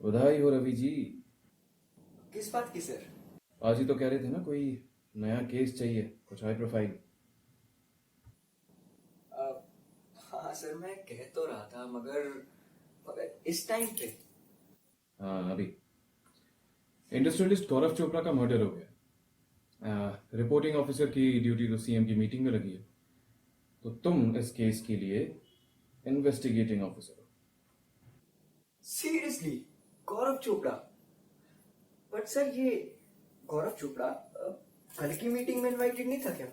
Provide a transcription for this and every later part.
बधाई हो रवि जी। किस बात की सर? आज ही तो कह रहे थे ना कोई नया केस चाहिए, कुछ हाई प्रोफाइल। अ, हाँ सर, मैं कह तो रहा था मगर मगर इस टाइम पे। हाँ, अभी इंडस्ट्रियलिस्ट गौरव चोपड़ा का मर्डर हो गया। रिपोर्टिंग ऑफिसर की ड्यूटी तो सीएम की मीटिंग में लगी है, तो तुम इस केस के लिए इन्वेस्टिगेटिंग ऑफिसर हो। Seriously? Gaurav Chopra? But sir, ये गौरव चोपड़ा कल की मीटिंग में इनवाइटेड नहीं था क्या?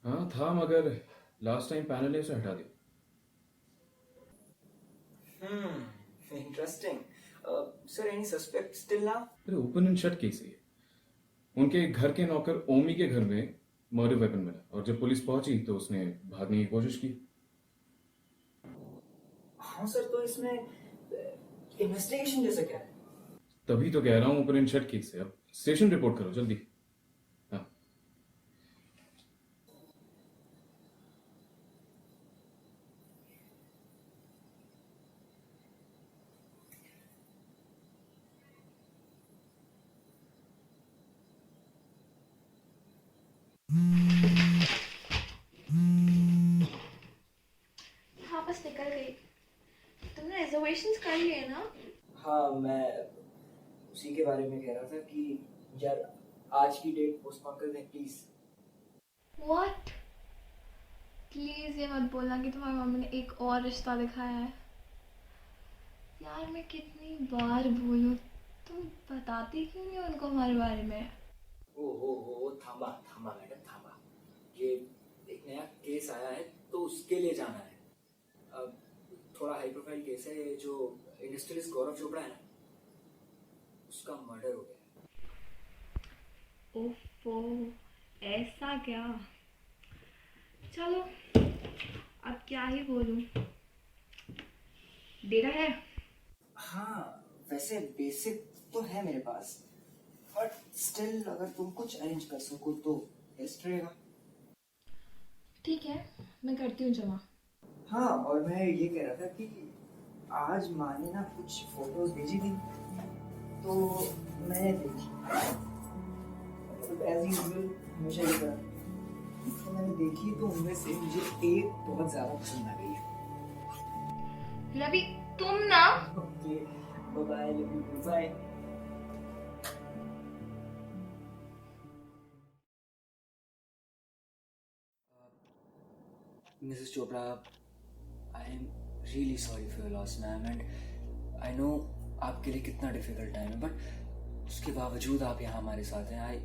हाँ था, मगर लास्ट टाइम पैनल ने उसे हटा दिया। Interesting. Sir, any suspect still now? अरे ओपन एंड शट केस है ये। उनके घर के नौकर ओमी के घर में मर्डर वेपन मिला, और जब पुलिस पहुंची तो उसने भागने की कोशिश की। हाँ सर, तो इसमें इन्वेस्टिगेशन जैसा क्या है? तभी तो कह रहा हूँ ओपन एंड शट केस है। अब स्टेशन रिपोर्ट करो जल्दी। हाँ। हाँ, बस निकल गई। तुमने रिजर्वेशंस कर लिए ना? हाँ, मैं उसी के बारे में कह रहा था कि यार, आज की डेट पोस्टपोन कर दें प्लीज। व्हाट? प्लीज ये मत बोलना कि तुम्हारी मम्मी ने एक और रिश्ता दिखाया है। यार मैं कितनी बार बोलूं, तुम बताती क्यों नहीं उनको हमारे बारे में? ओ हो, थामा थामा मैडम थामा। ये एक नया केस आया है तो उसके लिए जाना है। अब थोड़ा हाई प्रोफाइल केस है, ये जो इंडस्ट्रियलिस्ट गौरव चोपड़ा है ना, उसका मर्डर हो गया ओफो, ऐसा क्या? चलो, अब क्या ही बोलूं। डेटा है? है। हाँ, वैसे बेसिक तो है मेरे पास, बट स्टिल अगर तुम कुछ अरेंज कर सको तो बेस्ट रहेगा। ठीक है, मैं करती हूँ जमा। हाँ, और मैं ये कह रहा था कि आज माँ ने ना कुछ फोटोज भेजी थी, तो मैंने देखी। एज यूजुअल हमेशा ये करा, तो मैंने देखी तो उनमें से मुझे एक बहुत ज्यादा पसंद आ गई है। रवि, तुम ना। Okay, bye bye. Mrs Chopra, I am really sorry for your loss ma'am, and I know आपके लिए कितना डिफिकल्ट टाइम है, बट उसके बावजूद आप यहाँ हमारे साथ हैं। I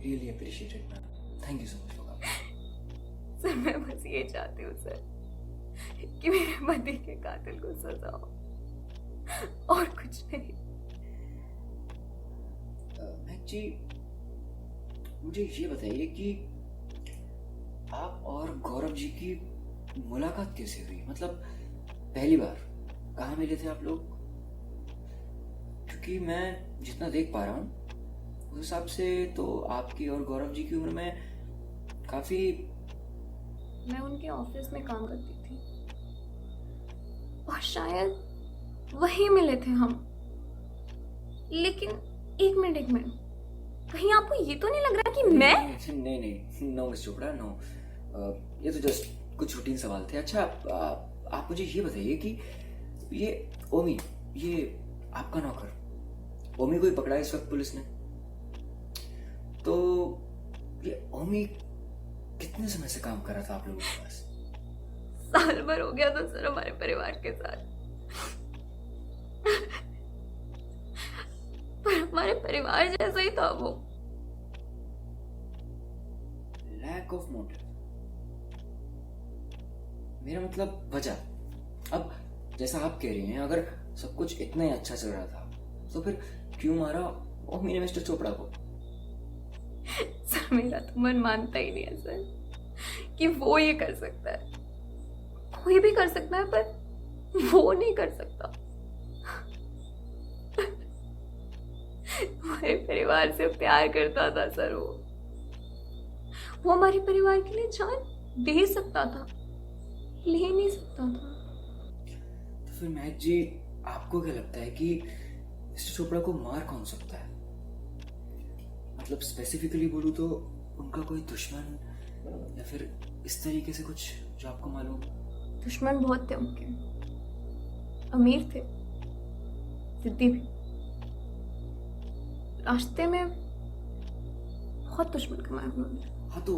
really appreciate it ma'am. Thank you so much for coming. Sir, मैं बस ये चाहती हूँ सर कि मेरे पति के कातिल को सजा हो, और कुछ नहीं। महक जी, मुझे ये बताइए कि आप और गौरव जी की मुलाकात कैसे हुई? मतलब पहली बार कहाँ मिले थे आप लोग? क्योंकि मैं जितना देख पा रहा हूँ उस हिसाब से तो आपकी और गौरव जी की उम्र में काफी। मैं उनके ऑफिस में काम करती थी और शायद वहीं मिले थे हम। लेकिन एक मिनट, कहीं आपको ये तो नहीं लग रहा कि मैं? नहीं, नो मिस चोपड़ा, नो। ये तो जस्ट कुछ रूटीन सवाल थे। अच्छा, आप मुझे ये बताइए कि ये ओमी, ये आपका नौकर ओमी को ही पकड़ा है इस वक्त पुलिस ने, तो ये ओमी कितने समय से काम कर रहा था आप लोगों के पास? साल भर हो गया था सर हमारे परिवार के साथ, पर हमारे परिवार जैसा ही था वो। लैक ऑफ मोटिव, मेरा मतलब वजह। अब जैसा आप कह रही हैं, अगर सब कुछ इतना ही अच्छा चल रहा था तो फिर क्यों मारा ओमी ने मिस्टर चोपड़ा को? सर, मेरा तो मन मानता ही नहीं है सर कि वो ये कर सकता है। कोई भी कर सकता है पर वो नहीं कर सकता। हमारे परिवार से प्यार करता था सर वो हमारे परिवार के लिए जान दे सकता था, ले नहीं सकता था। तो फिर महक जी, आपको क्या लगता है कि मिस्टर चोपड़ा को मार कौन सकता है? मतलब स्पेसिफिकली बोलूं तो उनका कोई दुश्मन, या फिर इस तरीके से कुछ जो आपको मालूम? दुश्मन बहुत थे उनके, अमीर थे, जिद्दी भी। रास्ते में बहुत दुश्मन कमाए उन्होंने। हाँ, तो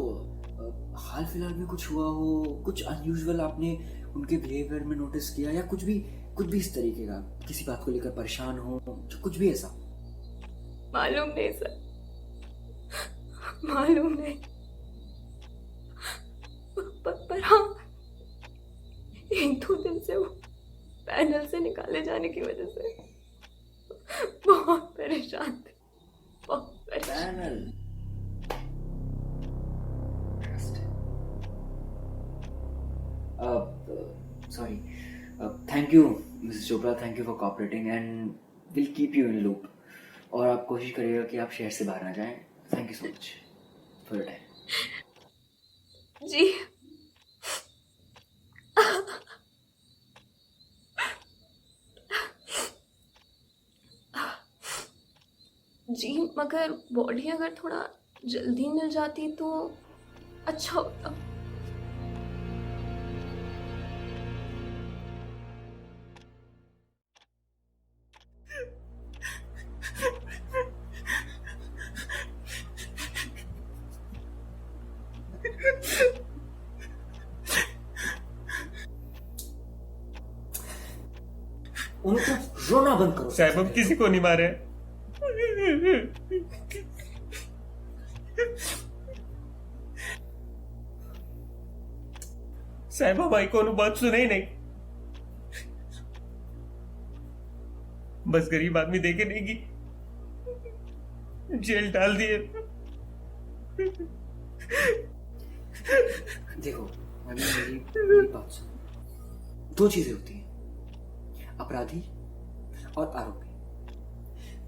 हाल फिलहाल में कुछ हुआ हो, कुछ अनयूजुअल आपने उनके बिहेवियर में नोटिस किया, या कुछ भी इस तरीके का, किसी बात को लेकर परेशान हो, कुछ भी ऐसा? मालूम नहीं सर, मालूम नहीं। पर हाँ, एक दो दिन से वो पैनल से निकाले जाने की वजह से बहुत परेशान थे, बहुत परेशान। Panel? Sorry, thank you Mrs Chopra, thank you for cooperating and will keep you in loop. और आप कोशिश करिएगा कि आप शहर से बाहर ना जाएं। Thank you so much for your time. जी जी, मगर बॉडी अगर थोड़ा जल्दी मिल जाती तो अच्छा होता। उनको रोना बंद करो। साहब हम किसी को नहीं मारे। साहब हमारी को बात सुने ही नहीं, बस गरीब आदमी देखे नहीं की जेल डाल दिए। देखो मेरी बात सुनो, दो चीजें होती हैं, अपराधी और आरोपी।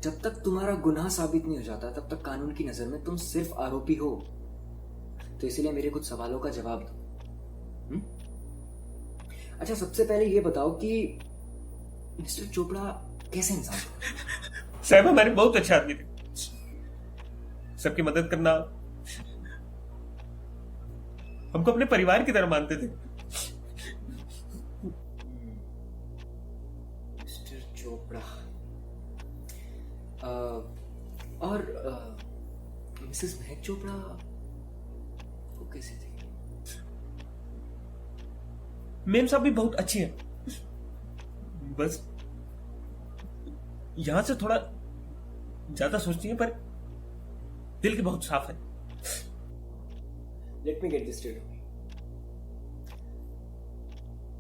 जब तक तुम्हारा गुनाह साबित नहीं हो जाता तब तक कानून की नजर में तुम सिर्फ आरोपी हो। तो इसलिए मेरे कुछ सवालों का जवाब दो। अच्छा, सबसे पहले ये बताओ कि मिस्टर चोपड़ा कैसे इंसान थे? साहब हमारे बहुत अच्छे आदमी थे, सबकी मदद करना, हमको अपने परिवार की तरह मानते थे। मिस्टर चोपड़ा और मिसेस महक चोपड़ा वो कैसे थी? मेम साहब भी बहुत अच्छी हैं, बस यहां से थोड़ा ज्यादा सोचती हैं, पर दिल के बहुत साफ है। Let me get this straight.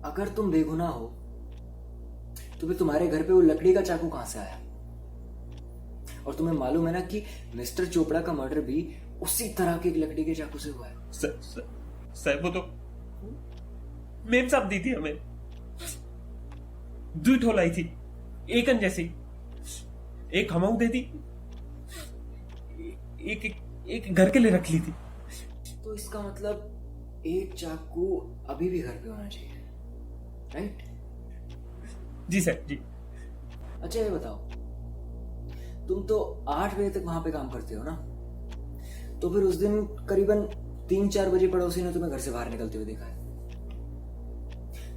अगर तुम बेगुनाह हो तो फिर तुम्हारे घर पे वो लकड़ी का चाकू कहां से आया? और तुम्हें मालूम है ना कि मिस्टर चोपड़ा का मर्डर भी उसी तरह के एक लकड़ी के चाकू से हुआ है। साहब वो तो मेम साहब दी थी हमें, दो ठो लाई थी, एक अन जैसी, एक हमाऊ दे दी, एक घर के लिए रख ली थी। तो इसका मतलब एक चाकू अभी भी घर पे होना चाहिए, राइट? जी सर जी। अच्छा ये बताओ, तुम तो 8 बजे तक वहां पे काम करते हो ना, तो फिर उस दिन करीबन 3-4 बजे पड़ोसी ने तुम्हें घर से बाहर निकलते हुए देखा है,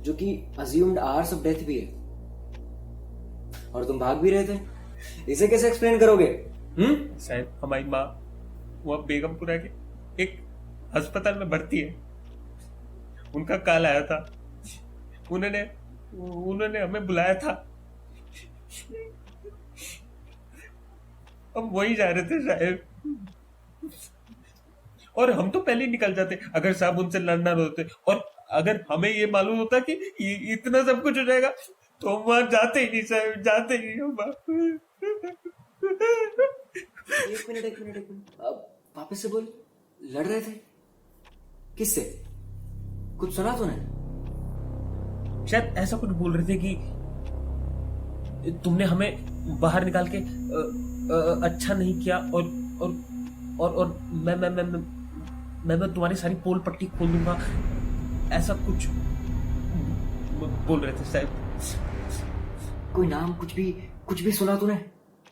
जो कि अज्यूम्ड आवर्स ऑफ डेथ भी है, और तुम भाग भी रहे थे। इसे कैसे एक्सप्लेन करोगे? साहब हमारी माँ वो बेगमपुरा के एक अस्पताल में भर्ती है, उनका कॉल आया था, उन्होंने हमें बुलाया था, हम वही जा रहे थे साहब, और हम तो पहले ही निकल जाते अगर साहब उनसे लड़ना होते, और अगर हमें ये मालूम होता कि इतना सब कुछ हो जाएगा तो हम वहां जाते ही नहीं साहब, जाते ही नहीं हम। एक मिनट, अब वापस से बोल। लड़ रहे थे किससे? कुछ सुना तूने? शायद ऐसा कुछ बोल रहे थे कि तुमने हमें बाहर निकाल के अच्छा नहीं किया, और मैं तुम्हारी सारी पोल पट्टी खोल दूंगा, ऐसा कुछ बोल रहे थे साहब। कोई नाम कुछ भी सुना तूने?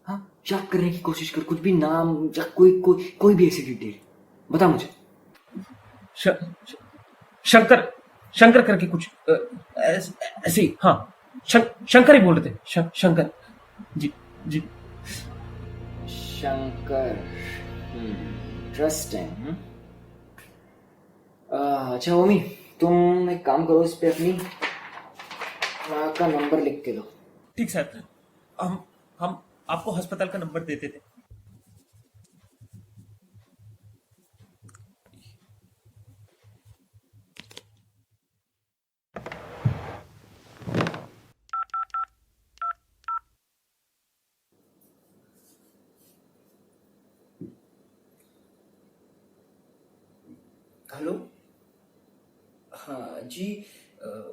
हाँ, याद करने की कोशिश कर, कुछ भी नाम या कोई भी ऐसी डिटेल बता मुझे। श- श- शंकर शंकर करके कुछ ऐसे ही, हाँ। शंकर ही बोल रहे थे, शंकर। जी जी। शंकर। इंटरेस्टिंग। अच्छा ओमी, तुम एक काम करो, इस पे अपनी माँ का नंबर लिख के दो। ठीक सर, हम आपको अस्पताल का नंबर देते थे। हेलो। हाँ जी।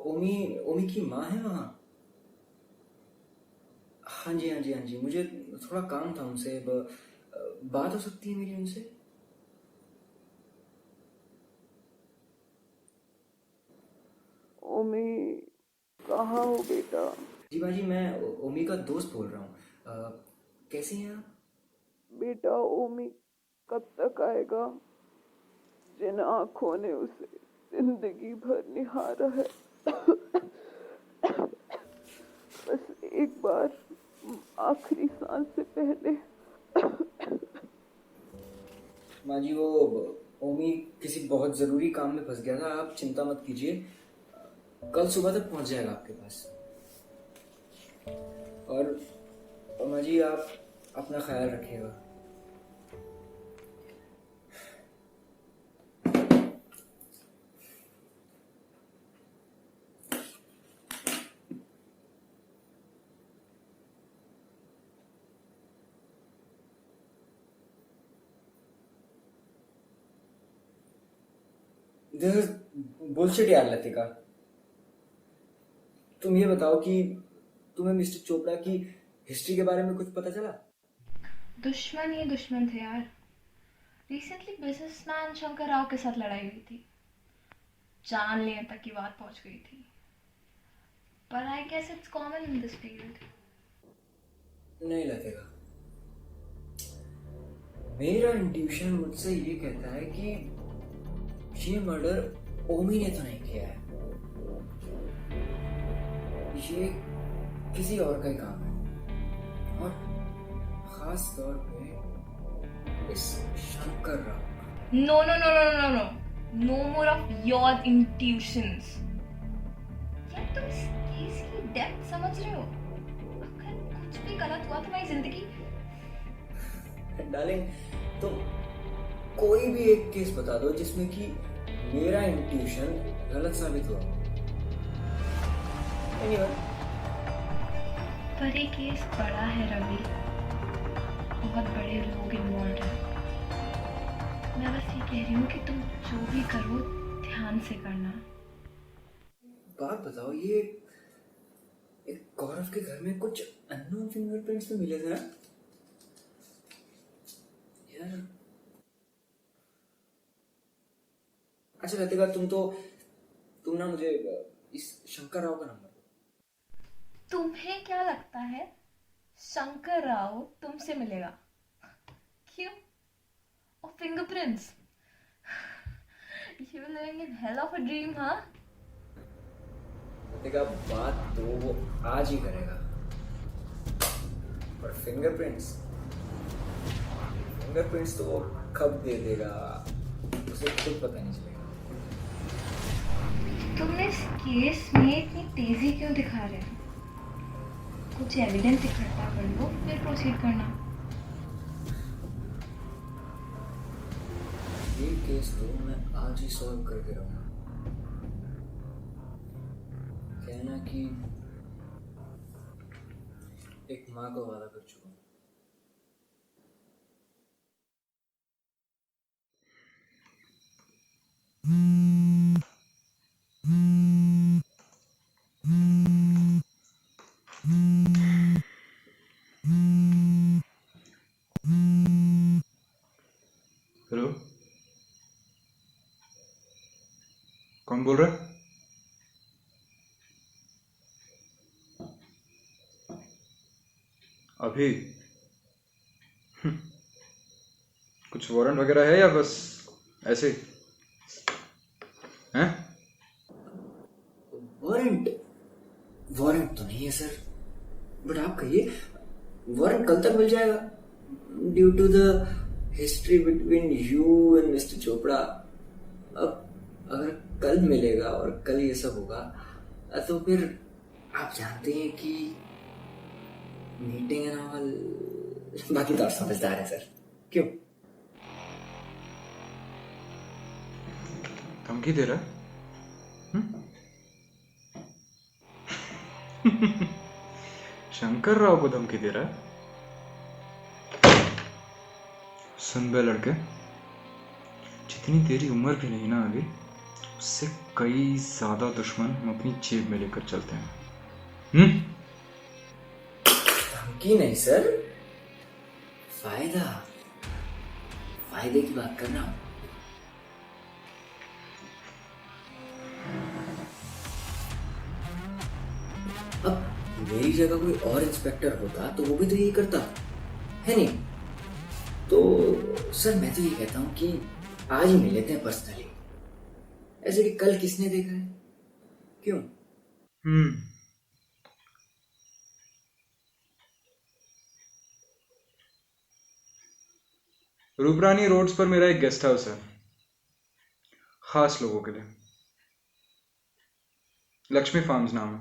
ओमी ओमी की माँ है वहाँ? हाँ जी हाँ जी हाँ जी, मुझे थोड़ा काम था उनसे। बात हो सकती है मेरी उनसे? ओमी, कहाँ हो बेटा? जी बाजी, मैं ओमी का दोस्त बोल रहा हूँ। कैसी हैं आप? बेटा ओमी कब तक आएगा? जिन आंखों ने उसे जिंदगी भर निहारा है, बस एक बार आखिरी सांस से पहले। माँ जी, वो ओमी किसी बहुत ज़रूरी काम में फंस गया था, आप चिंता मत कीजिए, कल सुबह तक पहुँच जाएगा आपके पास। और माँ जी, आप अपना ख्याल रखिएगा। दिस इज बुलशिट यार लतिका। तुम ये बताओ कि तुम्हें मिस्टर चोपड़ा की हिस्ट्री के बारे में कुछ पता चला? दुश्मन ही दुश्मन थे यार। रिसेंटली बिजनेसमैन शंकर राव के साथ लड़ाई हुई थी, जान लेने तक की बात पहुंच गई थी। पर I guess it's common in this field. नहीं लतिका, मेरा इंट्यूशन मुझसे ये कहता है कि ये मर्डर ओमी ने तो नहीं किया है, ये किसी और का ही काम है, और खास तौर पे इस शंकर राव का। No no no no no no no more of your intuitions. यार तुम इस केस की डेप्थ समझ रहे हो? अगर कुछ भी गलत हुआ तुम्हारी जिंदगी। डार्लिंग, तुम कोई भी एक केस बता दो जिसमें कि मेरा इंट्यूशन गलत साबित हुआ। Anyway, पर ये केस बड़ा है रवि, बहुत बड़े लोग इन्वॉल्व हैं। मैं बस ये कह रही हूँ कि तुम जो भी करो ध्यान से करना। बात बताओ, ये एक गौरव के घर में कुछ अननोन फिंगरप्रिंट्स तो मिले थे ना यार? अच्छा लतिका, तुम ना मुझे इस शंकर राव का नंबर दो। तुम्हें क्या लगता है शंकर राव तुमसे मिलेगा? क्यों? और fingerprints? You were living in hell of a dream, हाँ? लतिका, बात तो वो आज ही करेगा, पर फिंगरप्रिंट्स तो वो कब दे देगा उसे खुद पता नहीं चलेगा। तुमने इस केस में इतनी तेजी क्यों दिखा रहे हो? कुछ एविडेंस इकट्ठा कर लो फिर प्रोसीड करना। ये केस तो मैं आज ही सॉल्व करके रहूंगा। कहना कि एक माँ को वादा कर चुका हूँ। हेलो, कौन बोल रहा है? अभी कुछ वारंट वगैरह है या बस ऐसे ही हैं? वारंट वारंट तो नहीं है सर, बट आप कहिए वारंट कल तक मिल जाएगा due to the history between you and Mr Chopra. अब अगर कल मिलेगा और कल ये सब होगा तो फिर आप जानते हैं कि मीटिंग एंड ऑल, बाकी तो आप समझदार हैं सर, क्यों? धमकी दे रहा है? शंकर राव को धमकी दे रहा है? सुन बे लड़के, जितनी तेरी उम्र भी नहीं ना अभी, उससे कई ज्यादा दुश्मन हम अपनी जेब में लेकर चलते हैं। धमकी नहीं सर, फायदा, फायदे की बात करना। अब मेरी जगह कोई और इंस्पेक्टर होता तो वो भी तो यही करता है नहीं? तो सर मैं तो ये कहता हूं कि आज ही मिल लेते हैं पर्सनली, ऐसे कि कल किसने देखा है, क्यों? रूपरानी रोड्स पर मेरा एक गेस्ट हाउस है, खास लोगों के लिए। लक्ष्मी फार्म्स नाम है।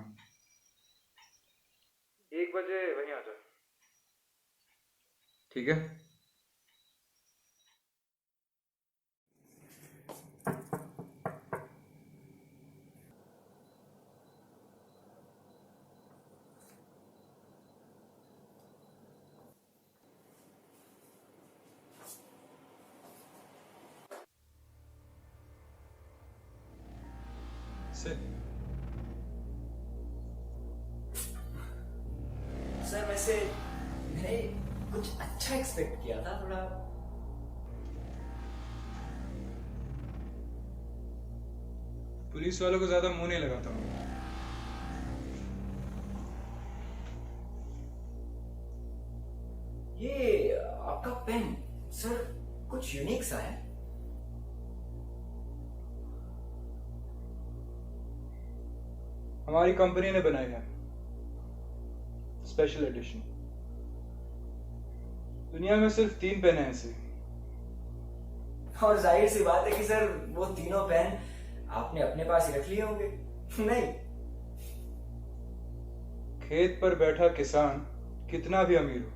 1 बजे वहीं आ जा, ठीक है? सर वैसे मैंने कुछ अच्छा एक्सपेक्ट किया था, थोड़ा पुलिस वालों को ज्यादा मुंह नहीं लगाता हूँ। ये आपका पेन सर कुछ यूनिक सा है। हमारी कंपनी ने बनाई है, स्पेशल एडिशन। दुनिया में सिर्फ 3 पेन हैं ऐसे। और जाहिर सी बात है कि सर वो तीनों पेन आपने अपने पास ही रख लिए होंगे, नहीं? खेत पर बैठा किसान कितना भी अमीर हो,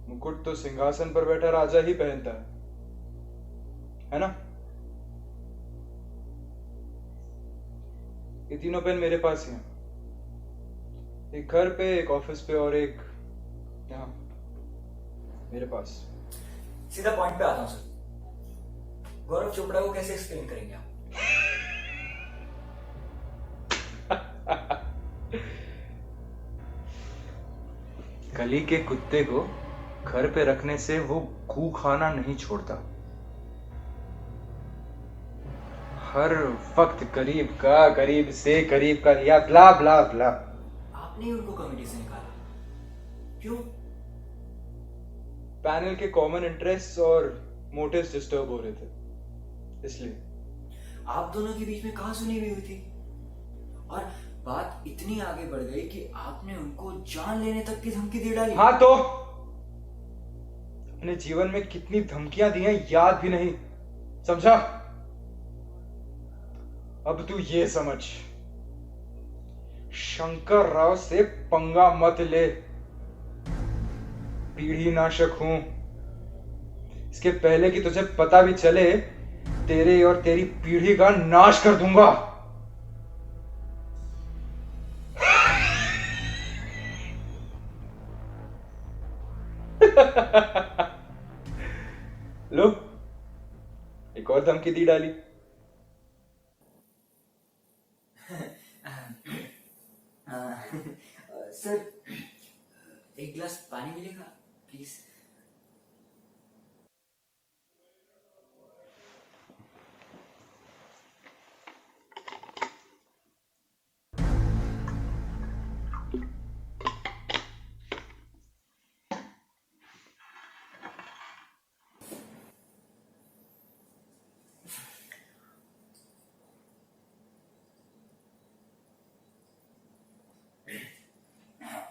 मुकुट तो सिंहासन पर बैठा राजा ही पहनता है ना? ये तीनों पेन मेरे पास ही हैं, एक घर पे, एक ऑफिस पे और एक यहाँ मेरे पास। सीधा पॉइंट पे आता हूं सर, गौरव चोपड़ा को कैसे एक्सप्लेन करेंगे आप? गली के कुत्ते को घर पे रखने से वो गू खाना नहीं छोड़ता, हर वक्त करीब से करीब का लिया, ब्ला ब्ला ब्ला। आपने ही उनको कमेटी से निकाला, क्यों? पैनल के कॉमन इंटरेस्ट और मोटिव्स डिस्टर्ब हो रहे थे, इसलिए। आप दोनों के बीच में कहां सुनी हुई हुई थी, और बात इतनी आगे बढ़ गई कि आपने उनको जान लेने तक की धमकी दे डाली। हाँ तो अपने जीवन में कितनी धमकियां दी हैं याद भी नहीं, समझा? अब तू ये समझ, शंकर राव से पंगा मत ले, पीढ़ी नाशक हूं। इसके पहले कि तुझे पता भी चले, तेरे और तेरी पीढ़ी का नाश कर दूंगा। लो, एक और धमकी दी डाली। सर एक गिलास पानी मिलेगा प्लीज?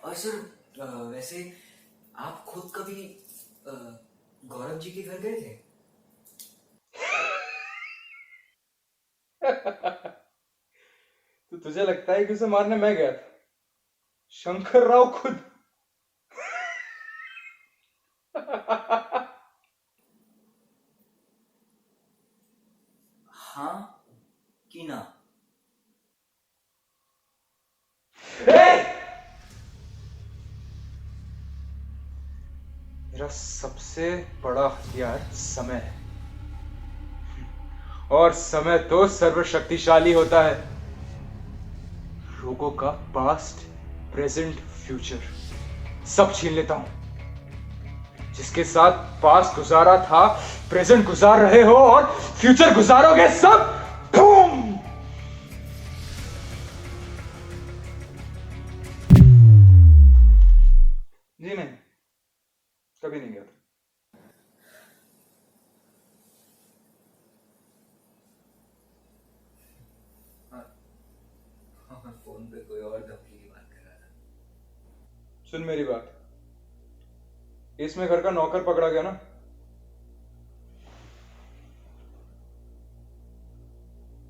और सर वैसे आप खुद कभी गौरव जी के घर गए थे? तो तुझे लगता है कि उसे मारने मैं गया था? शंकर राव खुद। हाँ कि ना? मेरा सबसे बड़ा हथियार समय है, और समय तो सर्वशक्तिशाली होता है। लोगों का पास्ट, प्रेजेंट, फ्यूचर सब छीन लेता हूं। जिसके साथ पास्ट गुजारा था, प्रेजेंट गुजार रहे हो और फ्यूचर गुजारोगे, सब बूम। जी नहीं, कभी नहीं गया था। फोन पे कोई और धमकी की बात कर रहा था। सुन मेरी बात, इसमें घर का नौकर पकड़ा गया ना,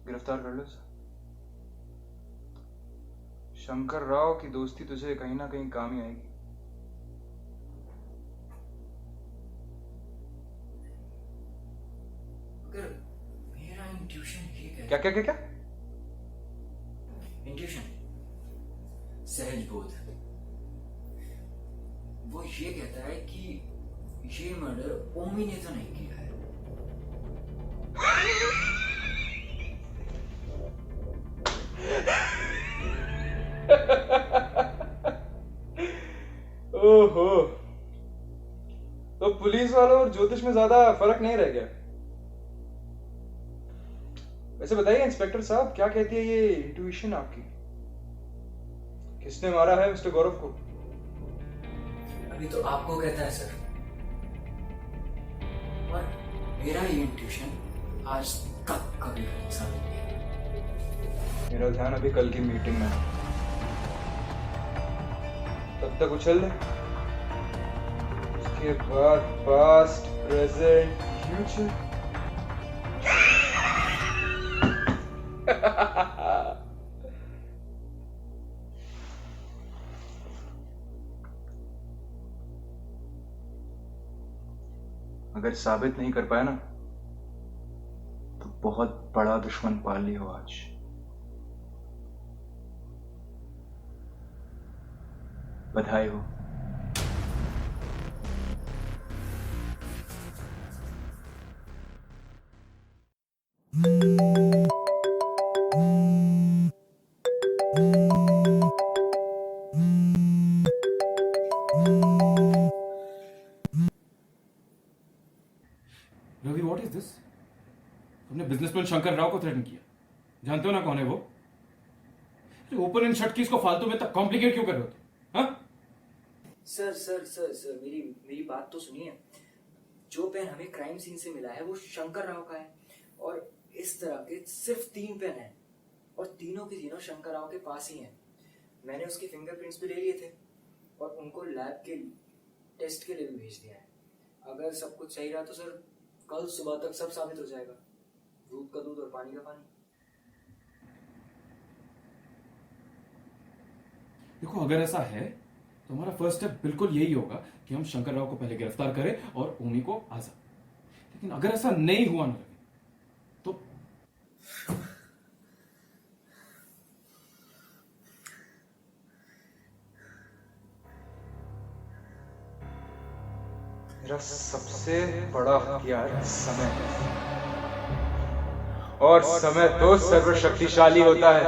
गिरफ्तार कर लो उसे। शंकर राव की दोस्ती तुझे कहीं ना कहीं काम ही आएगी। अगर मेरा इंट्यूशन ये कहता, क्या क्या क्या क्या? इंट्यूशन, सहज बोध, वो ये कहता है कि ये मर्डर ओमी ने तो नहीं किया है। ओहो, तो पुलिस वालों और ज्योतिष में ज्यादा फर्क नहीं रह गया। वैसे बताइए इंस्पेक्टर साहब, क्या कहती है ये इंट्यूशन आपकी? किसने मारा है मिस्टर गौरव को? अभी तो आपको कहता है सर, और मेरा ये इंट्यूशन आज तक कभी गलत साबित नहीं हुआ। मेरा ध्यान अभी कल की मीटिंग में है, तब तक उछल ले। उसके बाद पास्ट, प्रेजेंट, फ्यूचर। अगर साबित नहीं कर पाया ना, तो बहुत बड़ा दुश्मन पाल ली हो आज। बधाई हो। Ravi, what is this? तुमने बिजनेसमैन शंकर राव को थ्रेटन किया। जानते हो ना कौन है वो? ओपन एंड शट केस को फालतू में तक कॉम्प्लिकेट क्यों कर रहे हो? हाँ? सर सर सर सर मेरी मेरी बात तो सुनिए। जो पेन हमें क्राइम सीन से मिला है वो शंकर राव का है, और इस तरह के सिर्फ 3 पेन हैं, और तीनों के तीनों शंकर राव के पास ही हैं। मैंने उसके फिंगरप्रिंट्स भी ले लिए थे और उनको लैब के टेस्ट के लिए भी भेज दिया है। अगर सब कुछ सही रहा तो सर कल सुबह तक सब साबित हो जाएगा, दूध का दूध और पानी का पानी। देखो, अगर ऐसा है तो हमारा फर्स्ट स्टेप बिल्कुल यही होगा कि हम शंकर राव को पहले गिरफ्तार करें और ओमी को आजाद। लेकिन अगर ऐसा नहीं हुआ ना तो मेरा सबसे बड़ा हथियार समय है, और समय तो सर्वशक्तिशाली होता है।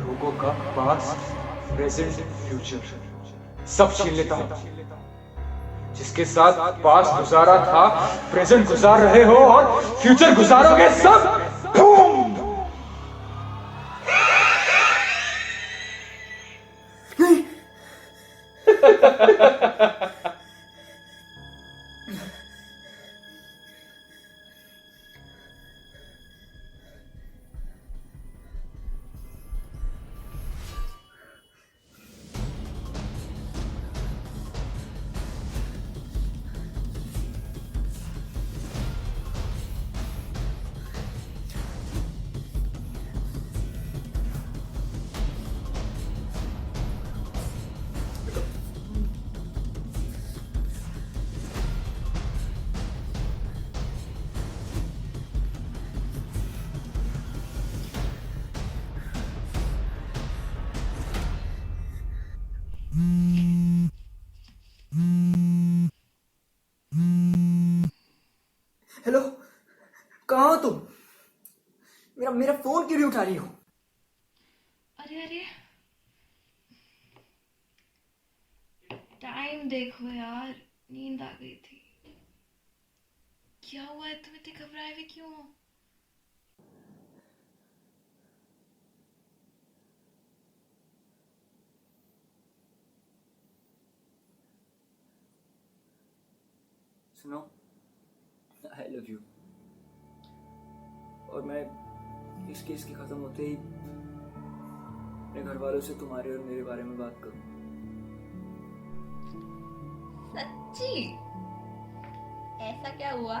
लोगों का पास्ट, प्रेजेंट, फ्यूचर सब छीन लेता हूं। जिसके साथ पास्ट गुजारा था, प्रेजेंट गुजार रहे हो और फ्यूचर गुजारोगे, सब बूम। मेरा मेरा फोन क्यों नहीं उठा रही हो? अरे अरे, टाइम देखो यार, नींद आ गई थी। क्या हुआ है, तुम इतने घबराए हुए क्यों हो? सुनो, आई लव यू। और मैं इस केस के खत्म होते ही अपने घर वालों से तुम्हारे और मेरे बारे में बात करूं। सच्ची? ऐसा क्या हुआ?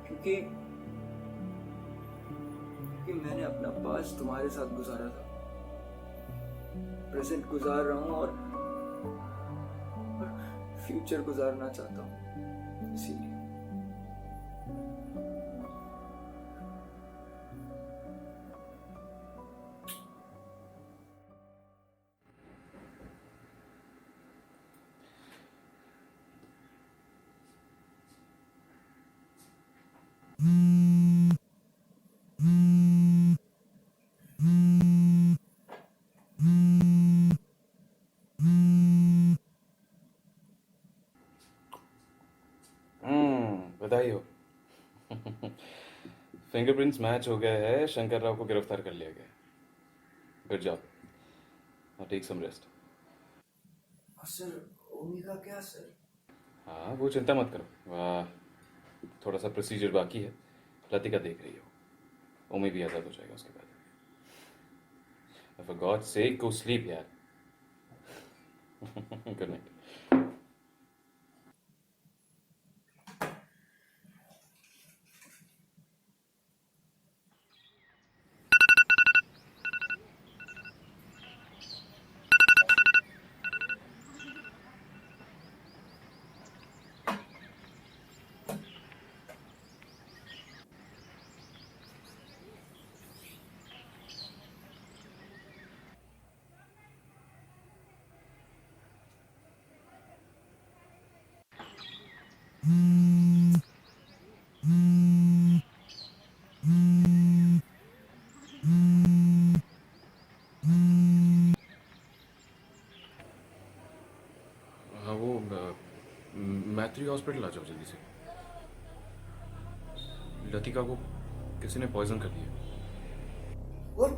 क्योंकि मैंने अपना पास्ट तुम्हारे साथ गुजारा था, प्रेजेंट गुजार रहा हूं और फ्यूचर गुजारना चाहता हूं, इसीलिए। बधाई हो। फिंगरप्रिंट्स मैच हो गया है, शंकर राव को गिरफ्तार कर लिया गया है। Good job. Now take some rest. Sir, ओमी का क्या सर? हाँ, वो चिंता मत करो। थोड़ा सा प्रोसीजर बाकी है। लतिका देख रही हो। ओमी भी आज़ाद हो जाएगा उसके बाद। For God's sake, go sleep यार। Good night. हाँ, वो मैत्री हॉस्पिटल आ जाओ जल्दी से। लतिका को किसी ने पॉइजन कर दिया। और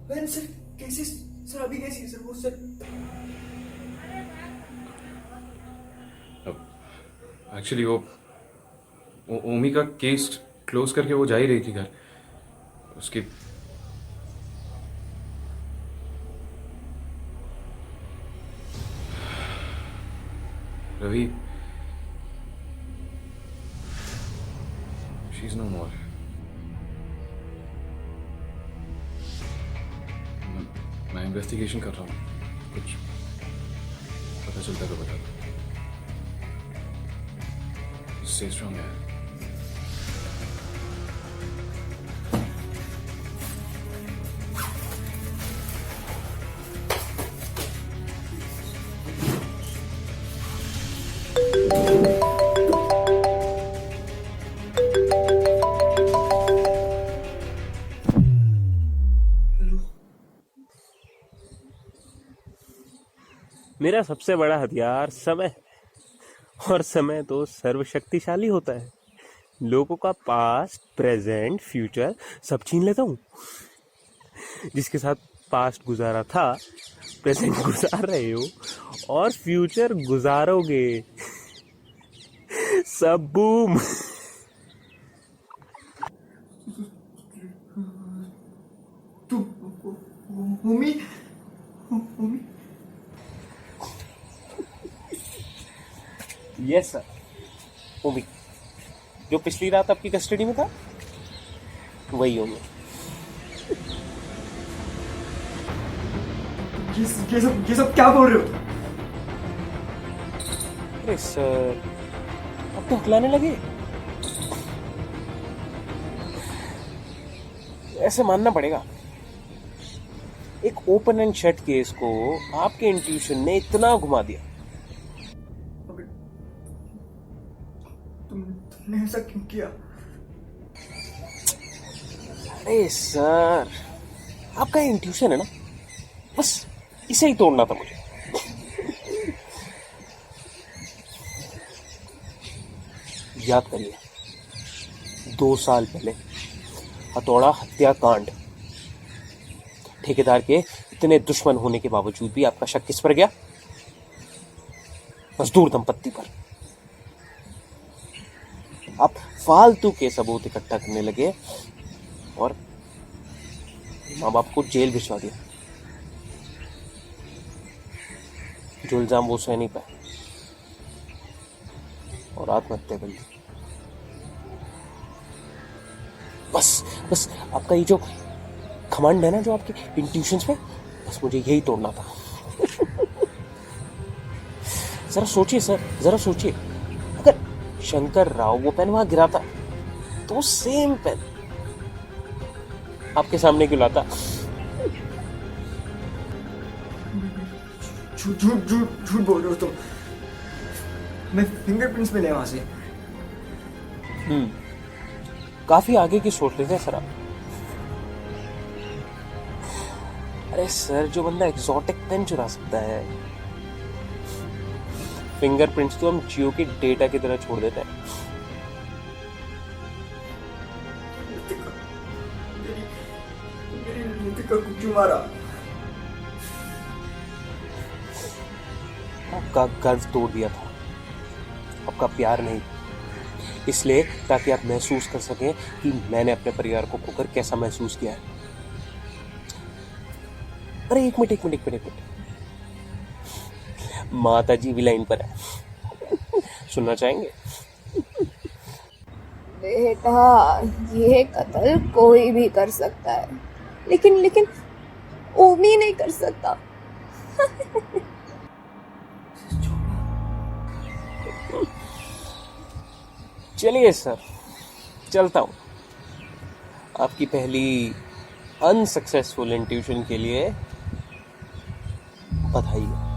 मैंने सर कैसे? सर अभी कैसी है सर वो? सर एक्चुअली वो ओमी का केस क्लोज करके वो जा ही रही थी घर। उसकी रवि, शी इज नो मोर। मैं इन्वेस्टिगेशन कर रहा हूँ, कुछ पता चलता है तो बता दो। स्टे स्ट्रांग यार। मेरा सबसे बड़ा हथियार समय है और समय तो सर्वशक्तिशाली होता है। लोगों का पास्ट, प्रेजेंट, फ्यूचर सब छीन लेता हूँ। जिसके साथ पास्ट गुजारा था, प्रेजेंट गुजार रहे हो और फ्यूचर गुजारोगे, सब बूम। तू ओमी ओमी यस सर, ओमी जो पिछली रात आपकी कस्टडी में था वही ओमी। ये सब क्या बोल रहे हो? अरे सर, अब तो हकलाने लगे। ऐसे मानना पड़ेगा, एक ओपन एंड शट केस को आपके इंट्यूशन ने इतना घुमा दिया। तुमने ऐसा क्यों किया? अरे सर, आपका इंट्यूशन है ना, बस इसे ही तोड़ना था मुझे। याद करिए, 2 साल पहले हथौड़ा हत्याकांड, ठेकेदार के इतने दुश्मन होने के बावजूद भी आपका शक किस पर गया? मजदूर दंपत्ति पर। आप फालतू के सबूत इकट्ठा करने लगे और माँ बाप को जेल भिजवा दिया। जो इल्जाम वो सह नहीं पाए और आत्महत्या कर ली। बस आपका ये जो घमंड है ना, जो आपके इंट्यूशंस पे, बस मुझे यही तोड़ना था। जरा सोचिए सर, जरा सोचिए, अगर शंकर राव वो पेन वहां गिराता तो सेम पेन आपके सामने क्यों लाता? झूठ बोल रहे हो तुम। मैं फिंगरप्रिंट्स मिले वहां से। काफी आगे की सोच लेते हैं सर आप। अरे सर, जो बंदा एग्जॉटिक पेन चुरा सकता है, फिंगरप्रिंट्स तो हम जियो के डेटा की तरह छोड़ देते हैं। रितिका को क्यों मारा? आपका गर्व तोड़ दिया था, आपका प्यार नहीं। इसलिए ताकि आप महसूस कर सकें कि मैंने अपने परिवार को खोकर कैसा महसूस किया है। अरे एक मिनट, माता जी भी लाइन पर है, सुनना चाहेंगे? बेटा, ये कत्ल कोई भी कर सकता है, लेकिन ओमी नहीं कर सकता। चलिए सर, चलता हूं। आपकी पहली अनसक्सेसफुल इंट्यूशन के लिए बधाई हो।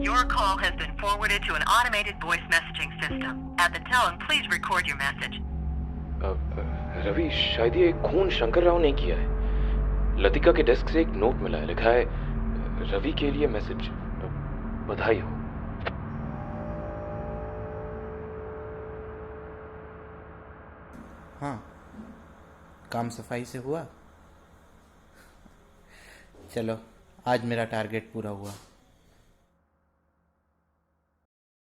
Your call has been forwarded to an automated voice messaging system. At the tone, please record your message. Ravi, शायद ये खून शंकर राव ने किया है। लतिका के डेस्क से एक नोट मिला है, लिखा है रवि के लिए मैसेज, बधाई हो। हाँ, काम सफाई से हुआ। चलो, आज मेरा टारगेट पूरा हुआ।